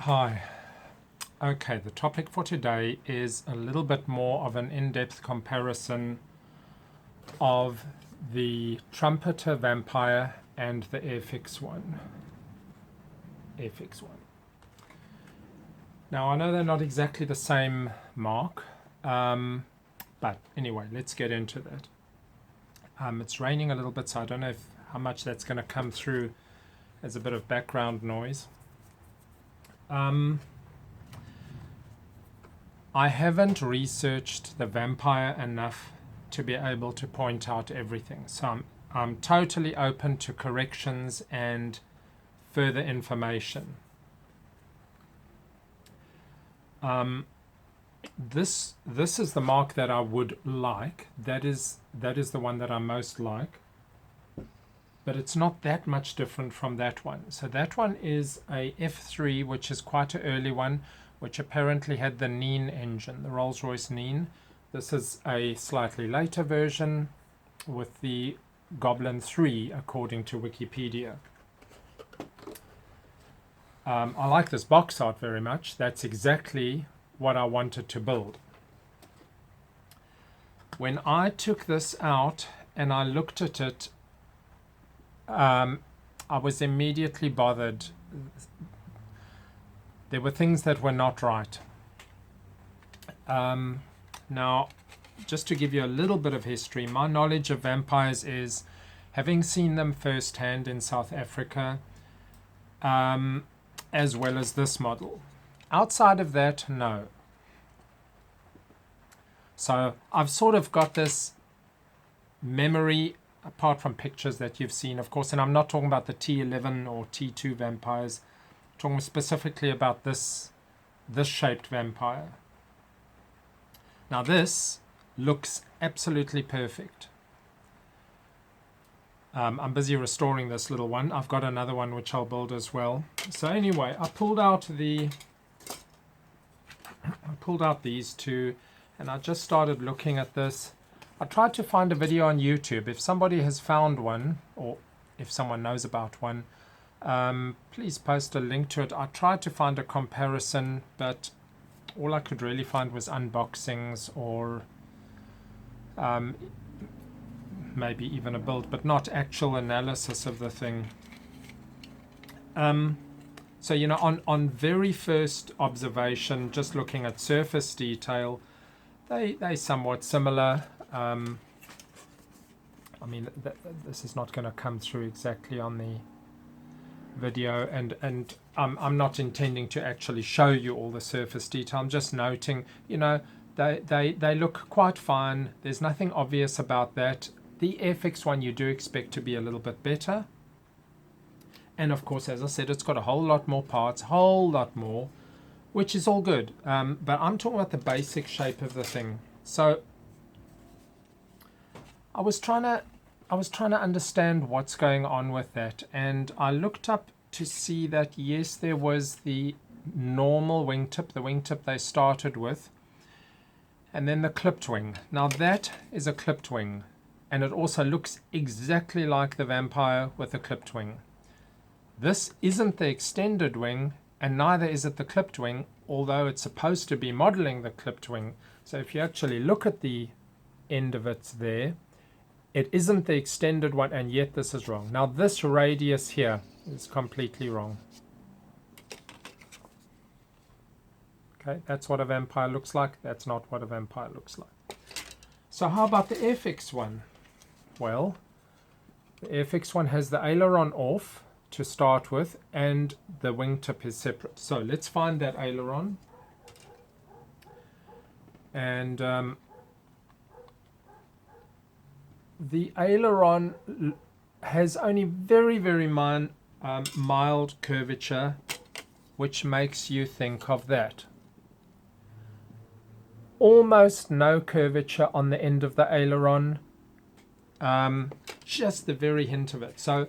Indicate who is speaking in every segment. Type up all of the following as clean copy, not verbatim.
Speaker 1: Hi. Okay, the topic for today is a little bit more of an in-depth comparison of the Trumpeter vampire and the Airfix one. Now I know they're not exactly the same mark, but anyway, let's get into that. It's raining a little bit, so I don't know how much that's going to come through as a bit of background noise. I haven't researched the vampire enough to be able to point out everything, so I'm totally open to corrections and further information. This is the mark that I would like. That is the one that I most like, but it's not that much different from that one. So that one is a F3, which is quite an early one, which apparently had the Neen engine, the Rolls-Royce Neen. This is a slightly later version with the Goblin 3, according to Wikipedia. I like this box art very much. That's exactly what I wanted to build. When I took this out and I looked at it, I was immediately bothered. There were things that were not right. Now, just to give you a little bit of history, my knowledge of vampires is having seen them firsthand in South Africa, as well as this model. Outside of that, no. So I've sort of got this memory, apart from pictures that you've seen, of course, and I'm not talking about the T11 or T2 vampires. I'm talking specifically about this shaped vampire. Now this looks absolutely perfect. I'm busy restoring this little one. I've got another one which I'll build as well. So anyway, I pulled out these two, and I just started looking at this. I tried to find a video on YouTube. If somebody has found one, or if someone knows about one, please post a link to it. I tried to find a comparison, but all I could really find was unboxings or maybe even a build, but not actual analysis of the thing. So, you know, on very first observation, just looking at surface detail, they somewhat similar. I mean, this is not going to come through exactly on the video, and I'm not intending to actually show you all the surface detail. I'm just noting, you know, they look quite fine. There's nothing obvious about that. The Airfix one you do expect to be a little bit better. And of course, as I said, it's got a whole lot more parts, whole lot more, which is all good. But I'm talking about the basic shape of the thing. So I was trying to understand what's going on with that, and I looked up to see that yes, there was the normal wingtip, the wingtip they started with, and then the clipped wing. Now that is a clipped wing, and it also looks exactly like the vampire with the clipped wing. This isn't the extended wing, and neither is it the clipped wing, although it's supposed to be modeling the clipped wing. So if you actually look at the end of it there, it isn't the extended one, and yet this is wrong. Now this radius here is completely wrong. Okay, that's what a vampire looks like. That's not what a vampire looks like. So how about the Airfix one? Well, the Airfix one has the aileron off to start with, and the wingtip is separate. So let's find that aileron. And the aileron has only very, very mild curvature, which makes you think of that. Almost no curvature on the end of the aileron, just the very hint of it. So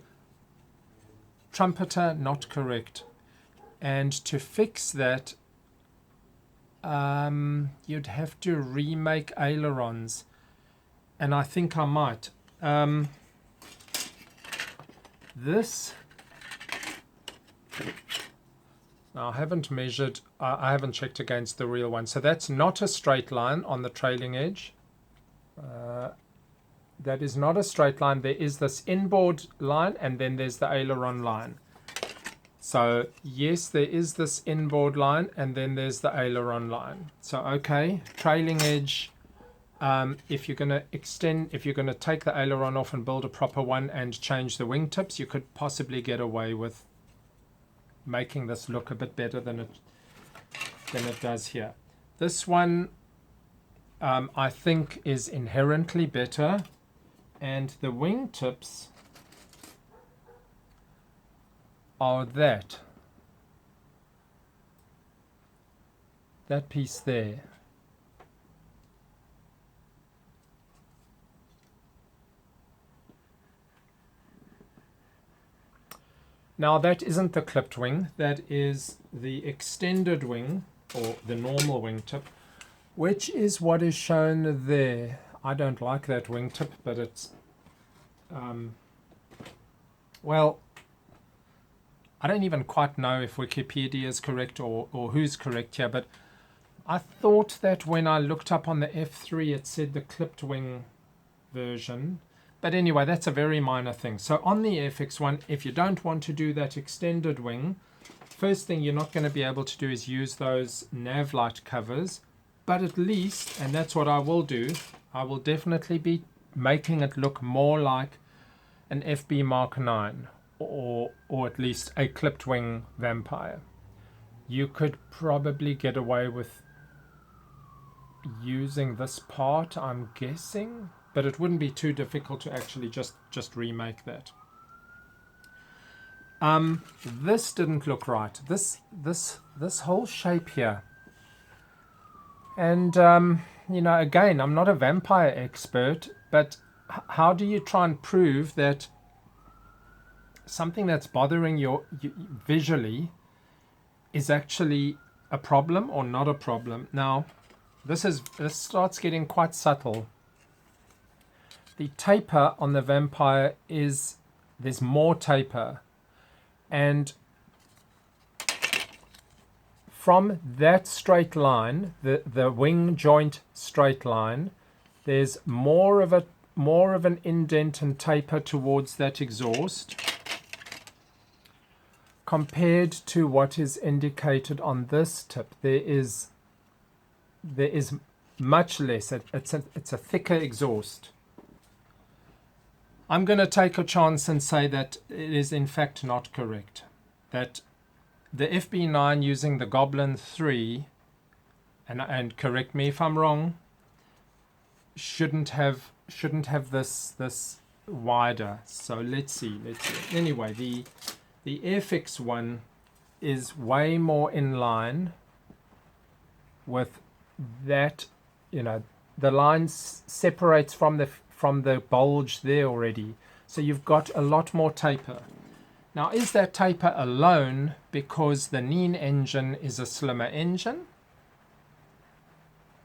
Speaker 1: Trumpeter, not correct. And to fix that, you'd have to remake ailerons, and I think I might. This Now, I haven't measured, I haven't checked against the real one. So that's not a straight line on the trailing edge. That is not a straight line. There is this inboard line and then there's the aileron line. So yes, there is this inboard line and then there's the aileron line. So okay, trailing edge, if you're going to extend, if you're going to take the aileron off and build a proper one and change the wingtips, you could possibly get away with making this look a bit better than it does here. This one I think is inherently better, and the wingtips are that piece there. Now that isn't the clipped wing, that is the extended wing, or the normal wingtip, which is what is shown there. I don't like that wingtip, but it's, well, I don't even quite know if Wikipedia is correct or who's correct here, but I thought that when I looked up on the F3 it said the clipped wing version. But anyway, that's a very minor thing. So on the Airfix one, if you don't want to do that extended wing, first thing you're not going to be able to do is use those nav light covers. But at least, and that's what I will do, I will definitely be making it look more like an Fb9 or at least a clipped wing vampire. You could probably get away with using this part, I'm guessing. But it wouldn't be too difficult to actually just remake that. This didn't look right. This whole shape here. And you know, again, I'm not a vampire expert, but how do you try and prove that something that's bothering you visually is actually a problem or not a problem? Now, this starts getting quite subtle. The taper on the vampire is, there's more taper, and from that straight line, the wing joint straight line, there's more of an indent and taper towards that exhaust compared to what is indicated on this tip. There is much less. It's a thicker exhaust. I'm going to take a chance and say that it is in fact not correct. That the Fb9 using the Goblin 3, and correct me if I'm wrong, shouldn't have this wider. So let's see. Anyway, the Airfix one is way more in line with that. You know, the line separates from the bulge there already, so you've got a lot more taper. Now, is that taper alone because the Neen engine is a slimmer engine,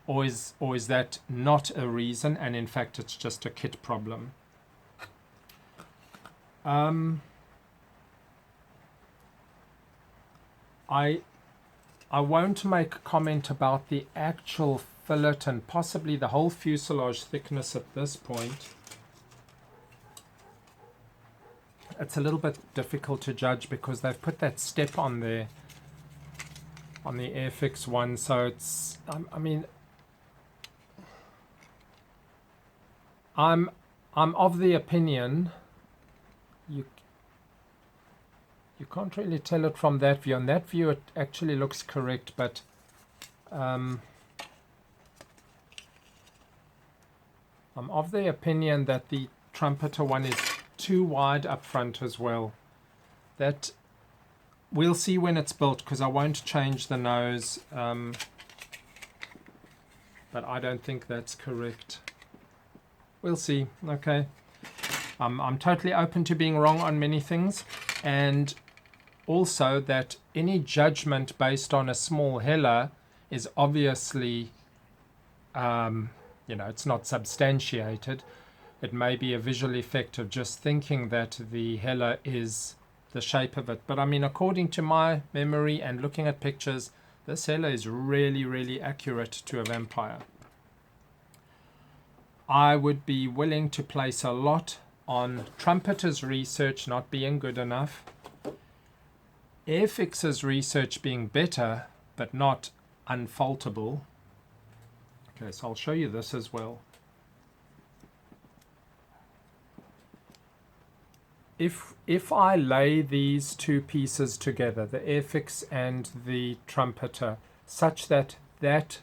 Speaker 1: or is that not a reason, and in fact it's just a kit problem? I won't make a comment about the actual fillet and possibly the whole fuselage thickness at this point. It's a little bit difficult to judge because they've put that step on there on the Airfix one, so it's I mean, I'm of the opinion you can't really tell it from that view. On that view it actually looks correct, but I'm of the opinion that the Trumpeter one is too wide up front as well. That we'll see when it's built, because I won't change the nose, but I don't think that's correct. We'll see. Okay, I'm totally open to being wrong on many things, and also that any judgment based on a small heller is obviously you know, it's not substantiated. It may be a visual effect of just thinking that the heller is shape of it. But I mean, according to my memory and looking at pictures, this hella is really, really accurate to a vampire. I would be willing to place a lot on Trumpeter's research not being good enough, Airfix's research being better but not unfaultable. Okay, so I'll show you this as well. If I lay these two pieces together, the Airfix and the Trumpeter, such that that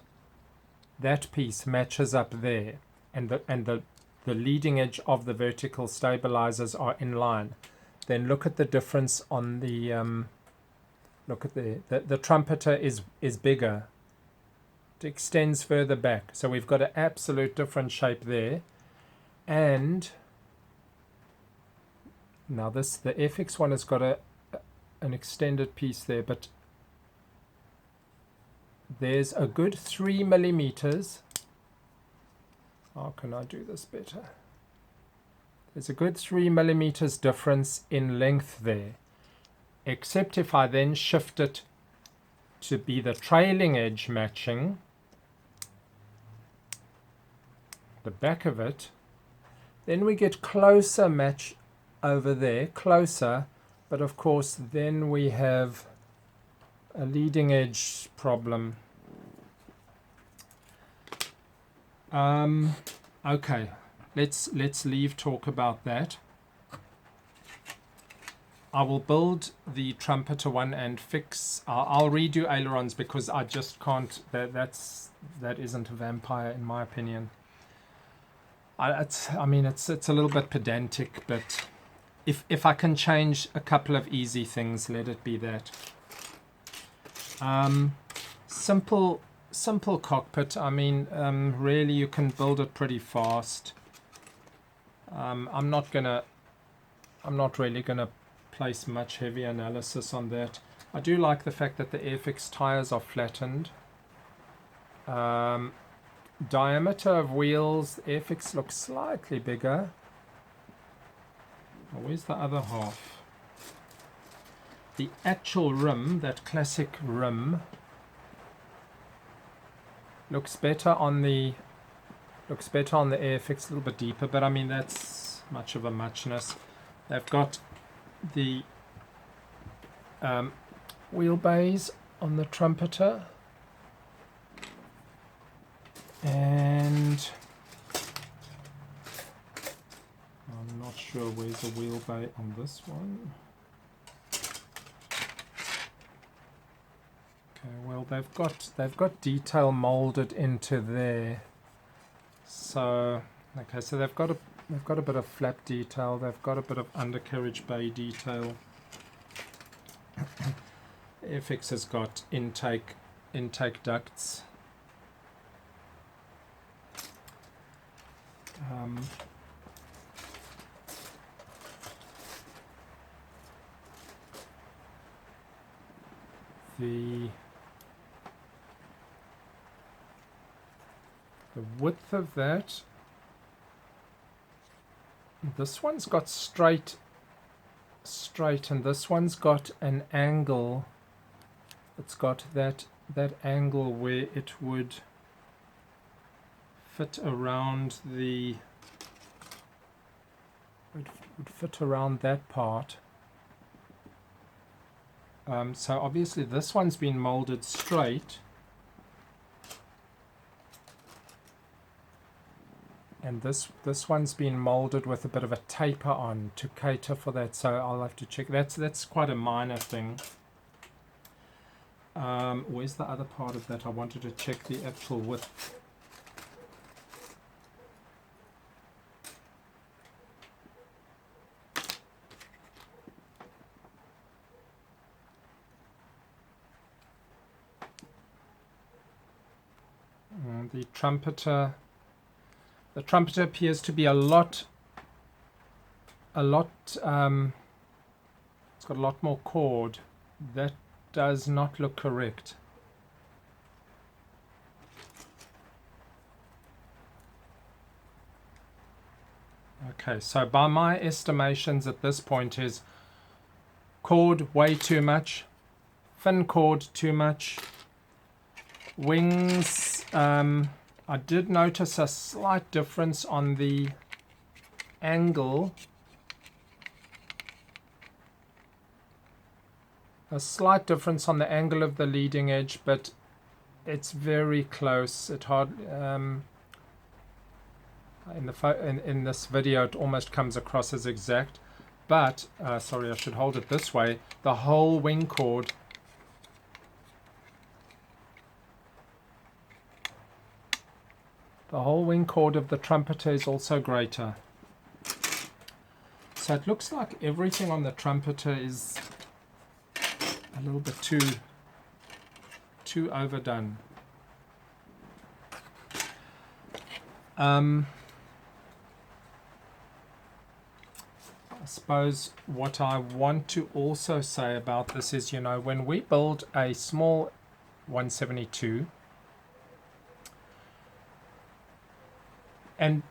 Speaker 1: piece matches up there, and the leading edge of the vertical stabilizers are in line, then look at the difference on the look at the Trumpeter is bigger. It extends further back, so we've got an absolute different shape there. And now the Airfix one has got an extended piece there, but there's a good 3 millimeters. How can I do this better? There's a good 3 millimeters difference in length there, except if I then shift it to be the trailing edge matching the back of it, then we get closer match over there, closer, but of course then we have a leading edge problem. Okay, let's leave talk about that. I will build the Trumpeter one and fix. I'll redo ailerons because I just can't. That isn't a vampire in my opinion. I mean it's a little bit pedantic, but if I can change a couple of easy things, let it be that. Simple cockpit. I mean, really you can build it pretty fast. I'm not really gonna place much heavy analysis on that. I do like the fact that the Airfix tires are flattened. Diameter of wheels, the Airfix looks slightly bigger. Oh, where's the other half? The actual rim, that classic rim, looks better on the Airfix, a little bit deeper, but I mean that's much of a muchness. They've got the wheelbase on the Trumpeter, and I'm not sure where's the wheelbase on this one. Okay, well they've got detail molded into there. So okay, so they've got a bit of flap detail. They've got a bit of undercarriage bay detail. Airfix has got intake ducts. The width of that, this one's got straight, and this one's got an angle. It's got that angle where it would fit around that part. So obviously this one's been molded straight, and this one's been molded with a bit of a taper on to cater for that. So I'll have to check. That's quite a minor thing. Where's the other part of that? I wanted to check the actual width. The Trumpeter appears to be a lot it's got a lot more cord. That does not look correct. Okay, so by my estimations at this point is cord way too much, fin cord too much, wings. I did notice a slight difference on the angle, of the leading edge, but it's very close. It hardly in this video it almost comes across as exact, but sorry, I should hold it this way. The whole wing cord of the Trumpeter is also greater. So it looks like everything on the Trumpeter is a little bit too overdone. I suppose what I want to also say about this is, when we build a small 172, and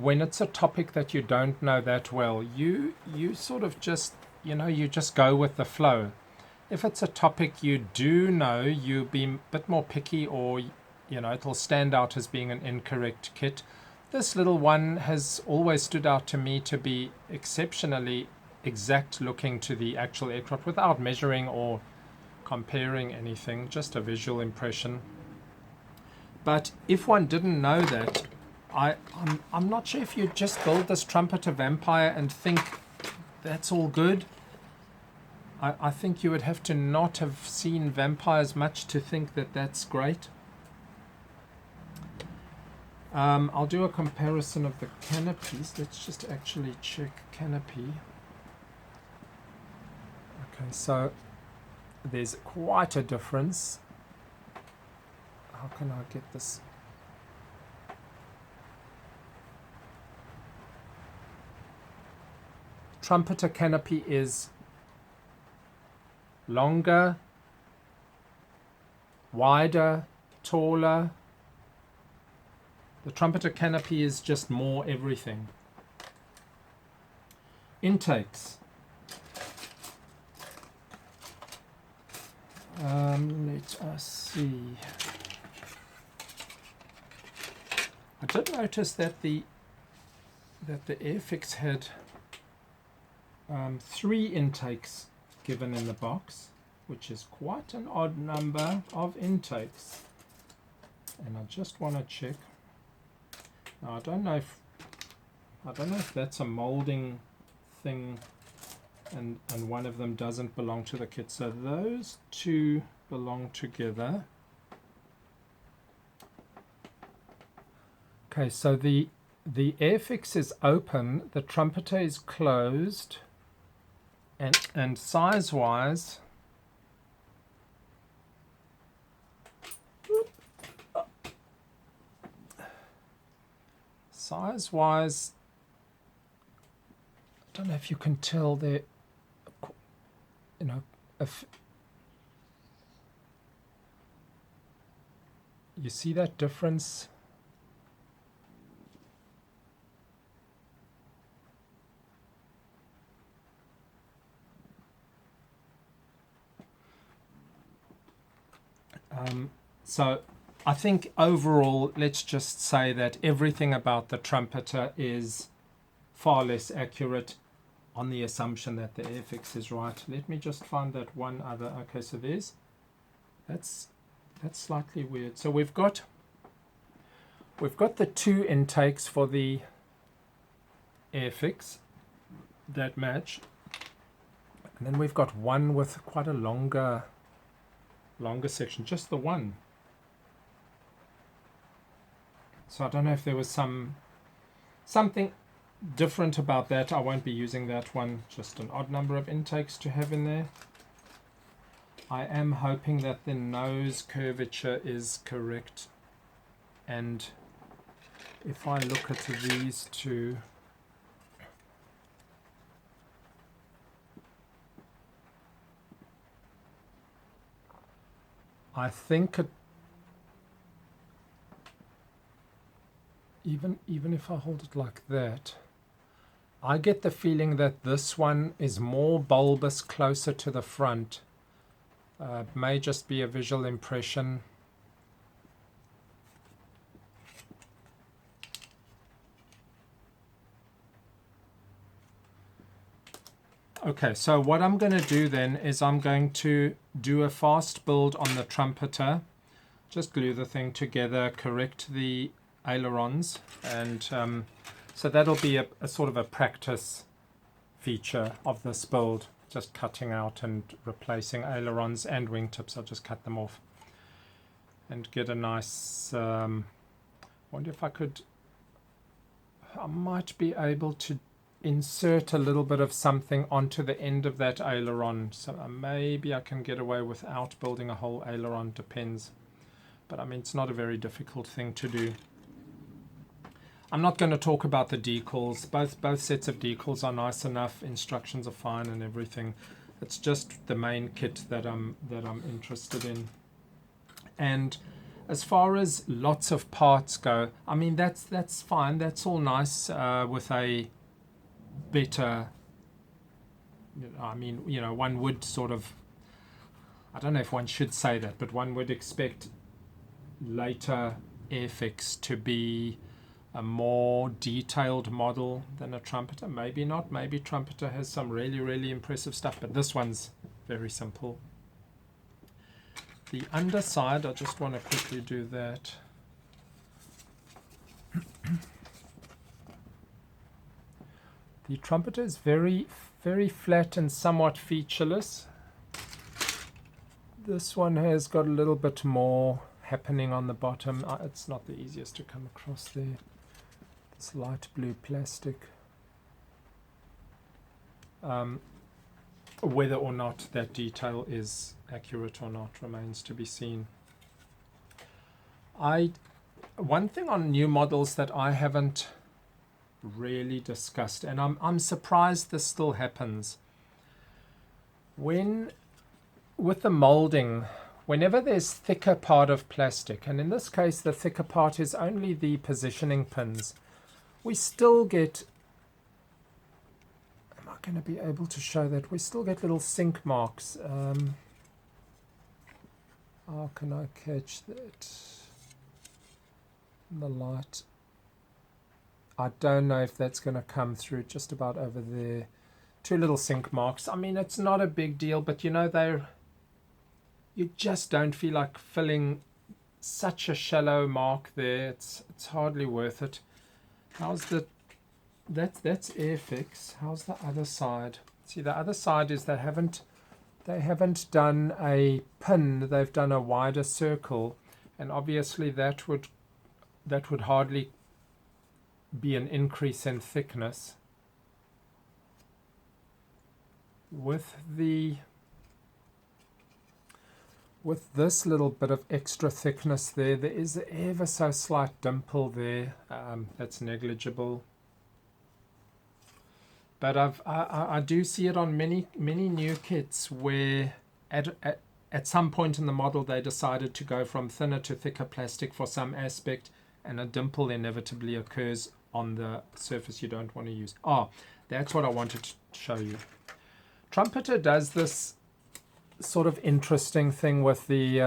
Speaker 1: when it's a topic that you don't know that well, you sort of just, you just go with the flow. If it's a topic you do know, you be a bit more picky, or it'll stand out as being an incorrect kit. This little one has always stood out to me to be exceptionally exact looking to the actual aircraft without measuring or comparing anything, just a visual impression. But if one didn't know that, I'm not sure if you just build this Trumpeter Vampire and think that's all good. I think you would have to not have seen Vampires much to think that that's great. I'll do a comparison of the canopies. Let's just actually check Canopy. Okay, so there's quite a difference. How can I get this? Trumpeter canopy is longer, wider, taller. The Trumpeter canopy is just more everything. Intakes. Let us see. I did notice that the Airfix had 3 intakes given in the box, which is quite an odd number of intakes. And I just want to check. Now I don't know if that's a molding thing, and one of them doesn't belong to the kit. So those 2 belong together. Okay, so the Airfix is open, the Trumpeter is closed, and size-wise, I don't know if you can tell there, if you see that difference. So I think overall, let's just say that everything about the Trumpeter is far less accurate, on the assumption that the Airfix is right. Let me just find that one other. Okay, so that's slightly weird. So we've got the 2 intakes for the Airfix that match, and then we've got one with quite a longer section, just the one. So I don't know if there was something different about that. I won't be using that one. Just an odd number of intakes to have in there. I am hoping that the nose curvature is correct. And if I look at these 2, I think even if I hold it like that, I get the feeling that this one is more bulbous closer to the front. May just be a visual impression. Okay, so what I'm going to do then is I'm going to do a fast build on the Trumpeter. Just glue the thing together, correct the ailerons, and so that'll be a sort of a practice feature of this build, just cutting out and replacing ailerons and wingtips. I'll just cut them off and get a nice, wonder if I might be able to insert a little bit of something onto the end of that aileron, so maybe I can get away without building a whole aileron, depends, but I mean it's not a very difficult thing to do. I'm not going to talk about the decals. Both sets of decals are nice enough, instructions are fine and everything. It's just the main kit that I'm interested in. And as far as lots of parts go, I mean that's fine, that's all nice with a better, I mean, you know, one would sort of, I don't know if one should say that, but one would expect later Airfix to be a more detailed model than a Trumpeter. Maybe not, maybe Trumpeter has some really impressive stuff, but this one's very simple. The underside, I just want to quickly do that. The Trumpeter is very flat and somewhat featureless. This one has got a little bit more happening on the bottom. It's not the easiest to come across there. This light blue plastic. Whether or not that detail is accurate or not remains to be seen. One thing on new models that I haven't really discussed, and I'm surprised this still happens, with the molding, whenever there's thicker part of plastic, and in this case the thicker part is only the positioning pins, we still get, am I going to be able to show that? We still get little sink marks. How can I catch that in the light? I don't know if that's going to come through, just about over there. Two little sink marks. I mean, it's not a big deal, but you know, you just don't feel like filling such a shallow mark there. It's hardly worth it. How's that's Airfix. How's the other side? See, the other side is they haven't done a pin, they've done a wider circle, and obviously that would hardly be an increase in thickness. With this little bit of extra thickness there is an ever so slight dimple there. That's negligible. But I do see it on many new kits where at some point in the model they decided to go from thinner to thicker plastic for some aspect, and a dimple inevitably occurs on the surface you don't want to use. That's what I wanted to show you. Trumpeter does this sort of interesting thing with the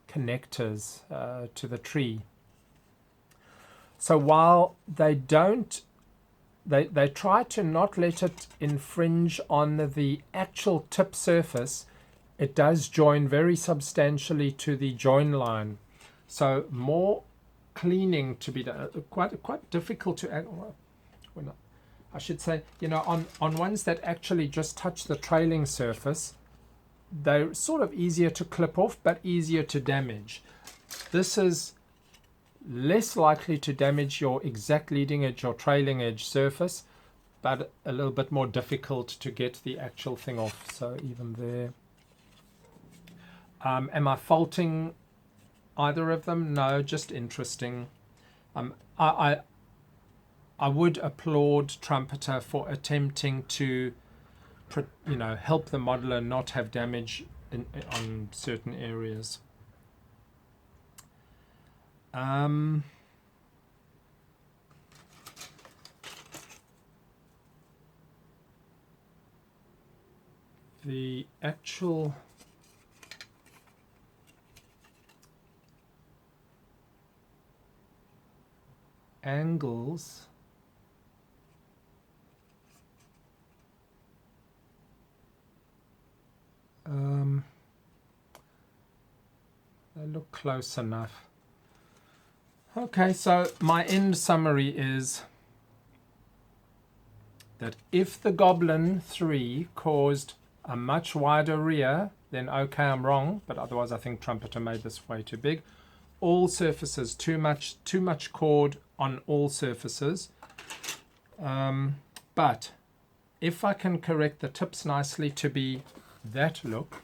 Speaker 1: connectors to the tree. So while they try to not let it infringe on the actual tip surface, it does join very substantially to the join line. So more cleaning to be done. Quite difficult to act. I should say, you know, on ones that actually just touch the trailing surface, they're sort of easier to clip off, but easier to damage. This is less likely to damage your exact leading edge or trailing edge surface, but a little bit more difficult to get the actual thing off. So even there. Am I faulting either of them? No, just interesting. I would applaud Trumpeter for attempting to, you know, help the modeler not have damage on certain areas. the actual angles they look close enough. Okay, so my end summary is that if the Goblin 3 caused a much wider rear, then okay, I'm wrong, but otherwise I think Trumpeter made this way too big. All surfaces, too much cord on all surfaces. But if I can correct the tips nicely to be that look,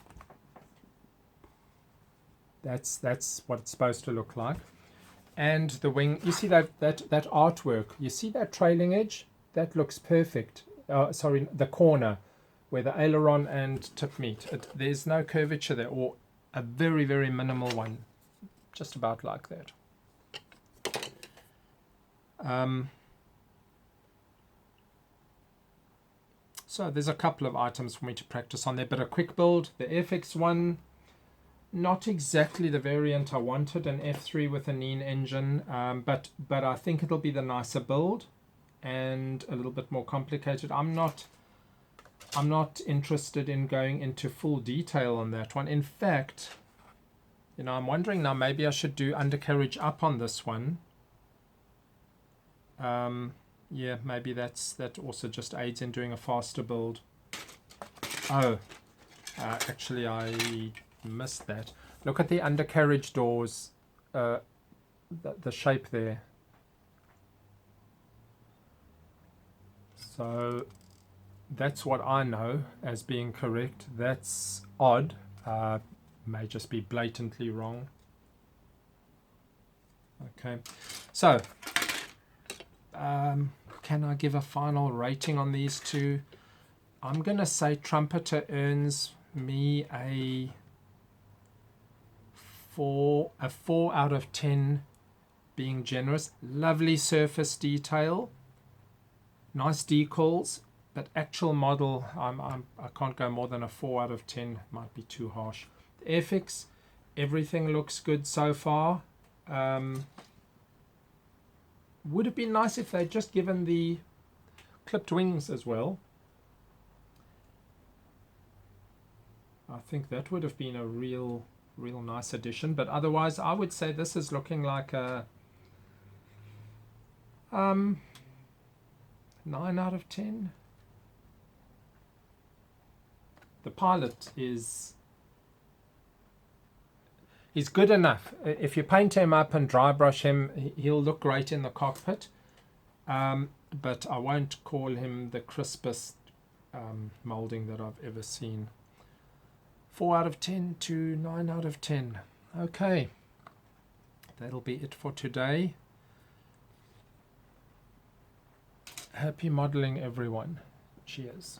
Speaker 1: that's what it's supposed to look like. And the wing, you see that artwork, you see that trailing edge? That looks perfect. Sorry, the corner where the aileron and tip meet. There's no curvature there, or a very, very minimal one. Just about like that. So there's a couple of items for me to practice on there, but a quick build. The Airfix one, not exactly the variant I wanted, an F3 with a Neen engine, but I think it'll be the nicer build and a little bit more complicated. I'm not interested in going into full detail on that one. In fact, you know, I'm wondering now, maybe I should do undercarriage up on this one. Yeah, maybe that also just aids in doing a faster build. Oh, actually I missed that. Look at the undercarriage doors, the shape there. So that's what I know as being correct. That's odd. May just be blatantly wrong. Okay, so can I give a final rating on these two? I'm gonna say Trumpeter earns me a 4 out of 10, being generous. Lovely surface detail, nice decals, but actual model, I can't go more than a 4 out of 10. Might be too harsh. The Airfix, everything looks good so far. Would have been nice if they'd just given the clipped wings as well. I think that would have been a real nice addition, but otherwise I would say this is looking like a 9 out of 10. The pilot is good enough. If you paint him up and dry brush him, he'll look great in the cockpit, but I won't call him the crispest molding that I've ever seen. 4 out of 10 to 9 out of 10. Okay, that'll be it for today. Happy modeling, everyone. Cheers.